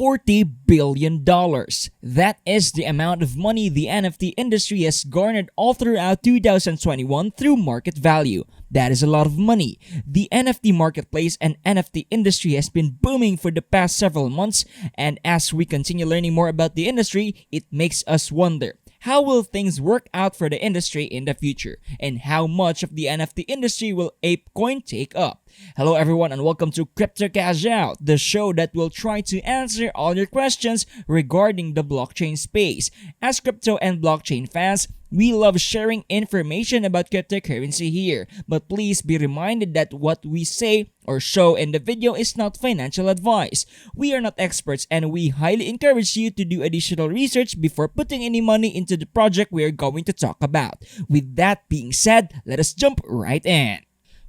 $40 billion. That is the amount of money the NFT industry has garnered all throughout 2021 through market value. That is a lot of money. The NFT marketplace and NFT industry has been booming for the past several months, and as we continue learning more about the industry, it makes us wonder, how will things work out for the industry in the future? And how much of the NFT industry will ApeCoin take up? Hello everyone and welcome to Crypto Cash Out, the show that will try to answer all your questions regarding the blockchain space. As crypto and blockchain fans, we love sharing information about cryptocurrency here, but please be reminded that what we say or show in the video is not financial advice. We are not experts and we highly encourage you to do additional research before putting any money into the project we are going to talk about. With that being said, let us jump right in.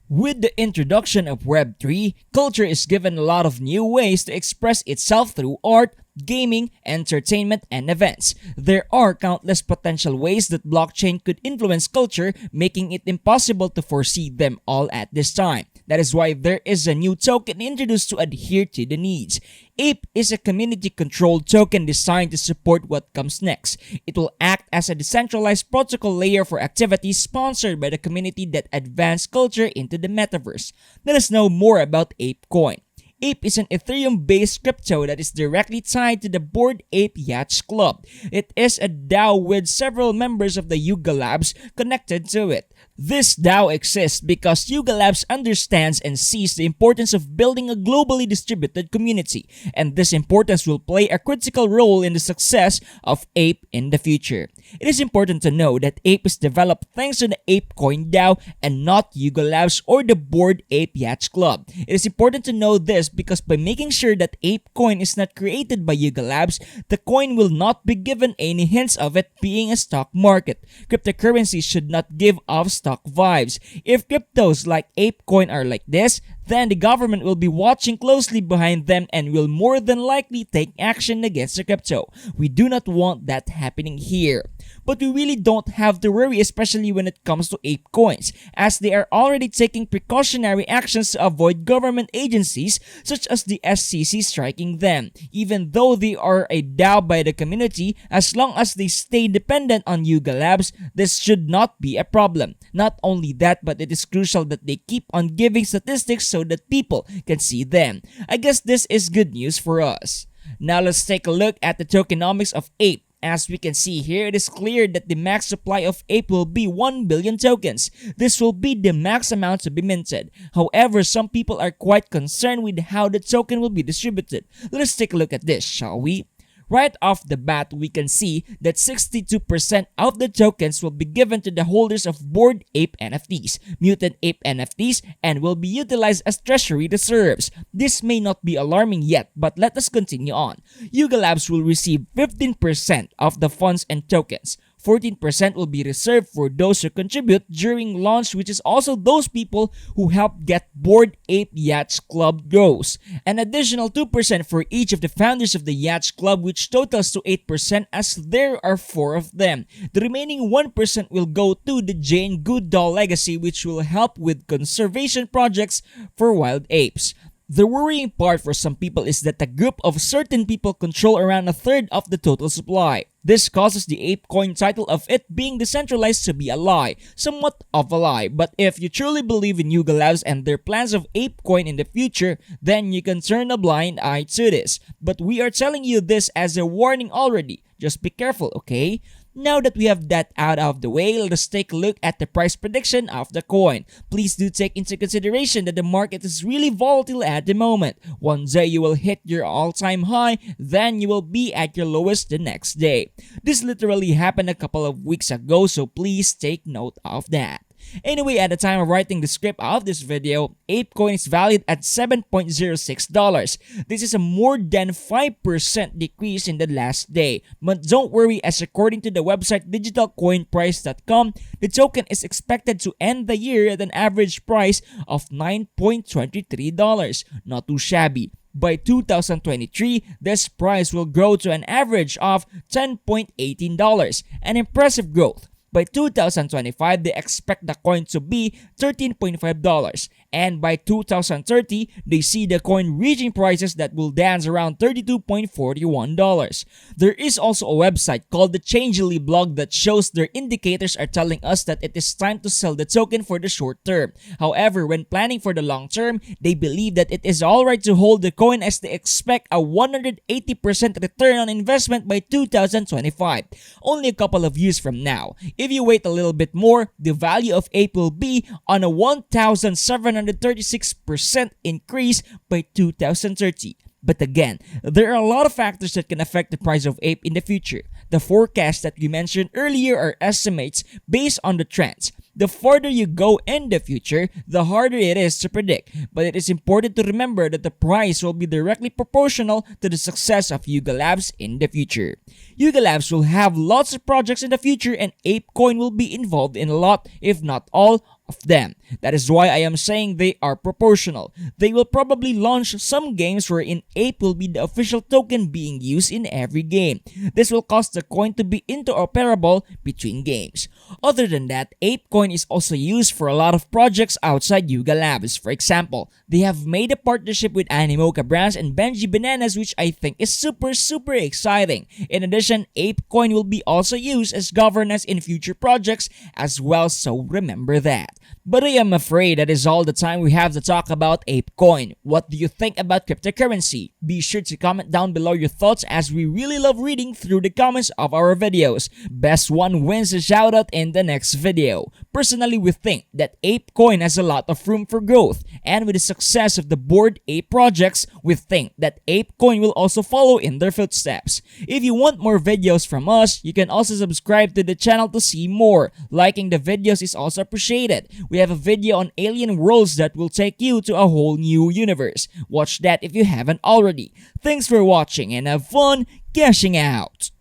With the introduction of Web3, culture is given a lot of new ways to express itself through art, gaming, entertainment, and events. There are countless potential ways that blockchain could influence culture, making it impossible to foresee them all at this time. That is why there is a new token introduced to adhere to the needs. Ape is a community-controlled token designed to support what comes next. It will act as a decentralized protocol layer for activities sponsored by the community that advance culture into the metaverse. Let us know more about ApeCoin. Ape is an Ethereum-based crypto that is directly tied to the Bored Ape Yacht Club. It is a DAO with several members of the Yuga Labs connected to it. This DAO exists because Yuga Labs understands and sees the importance of building a globally distributed community, and this importance will play a critical role in the success of Ape in the future. It is important to know that Ape is developed thanks to the ApeCoin DAO and not Yuga Labs or the Bored Ape Yacht Club. It is important to know this because by making sure that ApeCoin is not created by Yuga Labs, the coin will not be given any hints of it being a stock market. Cryptocurrencies should not give off stock vibes. If cryptos like ApeCoin are like this, then the government will be watching closely behind them and will more than likely take action against the crypto. We do not want that happening here. But we really don't have to worry, especially when it comes to ApeCoins, as they are already taking precautionary actions to avoid government agencies such as the SEC striking them. Even though they are a DAO by the community, as long as they stay dependent on Yuga Labs, this should not be a problem. Not only that, but it is crucial that they keep on giving statistics so that people can see them. I guess this is good news for us. Now let's take a look at the tokenomics of Ape. As we can see here, it is clear that the max supply of Ape will be 1 billion tokens. This will be the max amount to be minted. However, some people are quite concerned with how the token will be distributed. Let us take a look at this, shall we? Right off the bat, we can see that 62% of the tokens will be given to the holders of Bored Ape NFTs, Mutant Ape NFTs, and will be utilized as treasury reserves. This may not be alarming yet, but let us continue on. Yuga Labs will receive 15% of the funds and tokens. 14% will be reserved for those who contribute during launch, which is also those people who help get Bored Ape Yacht Club goes. An additional 2% for each of the founders of the Yacht Club, which totals to 8% as there are 4 of them. The remaining 1% will go to the Jane Goodall legacy, which will help with conservation projects for wild apes. The worrying part for some people is that a group of certain people control around a third of the total supply. This causes the ApeCoin title of it being decentralized to be a lie, somewhat of a lie, but if you truly believe in Yuga Labs and their plans of ApeCoin in the future, then you can turn a blind eye to this. But we are telling you this as a warning already, just be careful, okay? Now that we have that out of the way, let us take a look at the price prediction of the coin. Please do take into consideration that the market is really volatile at the moment. One day you will hit your all-time high, then you will be at your lowest the next day. This literally happened a couple of weeks ago, so please take note of that. Anyway, at the time of writing the script of this video, ApeCoin is valued at $7.06. This is a more than 5% decrease in the last day. But don't worry, as according to the website digitalcoinprice.com, the token is expected to end the year at an average price of $9.23. Not too shabby. By 2023, this price will grow to an average of $10.18, an impressive growth. By 2025, they expect the coin to be $13.5, and by 2030, they see the coin reaching prices that will dance around $32.41. There is also a website called the Changely blog that shows their indicators are telling us that it is time to sell the token for the short term. However, when planning for the long term, they believe that it is alright to hold the coin as they expect a 180% return on investment by 2025, only a couple of years from now. If you wait a little bit more, the value of Ape will be on a 1,736% increase by 2030. But again, there are a lot of factors that can affect the price of Ape in the future. The forecasts that we mentioned earlier are estimates based on the trends. The further you go in the future, the harder it is to predict. But it is important to remember that the price will be directly proportional to the success of Yuga Labs in the future. Yuga Labs will have lots of projects in the future, and ApeCoin will be involved in a lot, if not all, of them. That is why I am saying they are proportional. They will probably launch some games wherein Ape will be the official token being used in every game. This will cause the coin to be interoperable between games. Other than that, ApeCoin is also used for a lot of projects outside Yuga Labs. For example, they have made a partnership with Animoca Brands and Benji Bananas, which I think is super exciting. In addition, ApeCoin will be also used as governance in future projects as well, so remember that. But I am afraid that is all the time we have to talk about ApeCoin. What do you think about cryptocurrency? Be sure to comment down below your thoughts, as we really love reading through the comments of our videos. Best one wins a shoutout in the next video. Personally, we think that ApeCoin has a lot of room for growth, and with the success of the Bored Ape projects, we think that ApeCoin will also follow in their footsteps. If you want more videos from us, you can also subscribe to the channel to see more. Liking the videos is also appreciated. We have a video on alien worlds that will take you to a whole new universe. Watch that if you haven't already. Thanks for watching and have fun cashing out!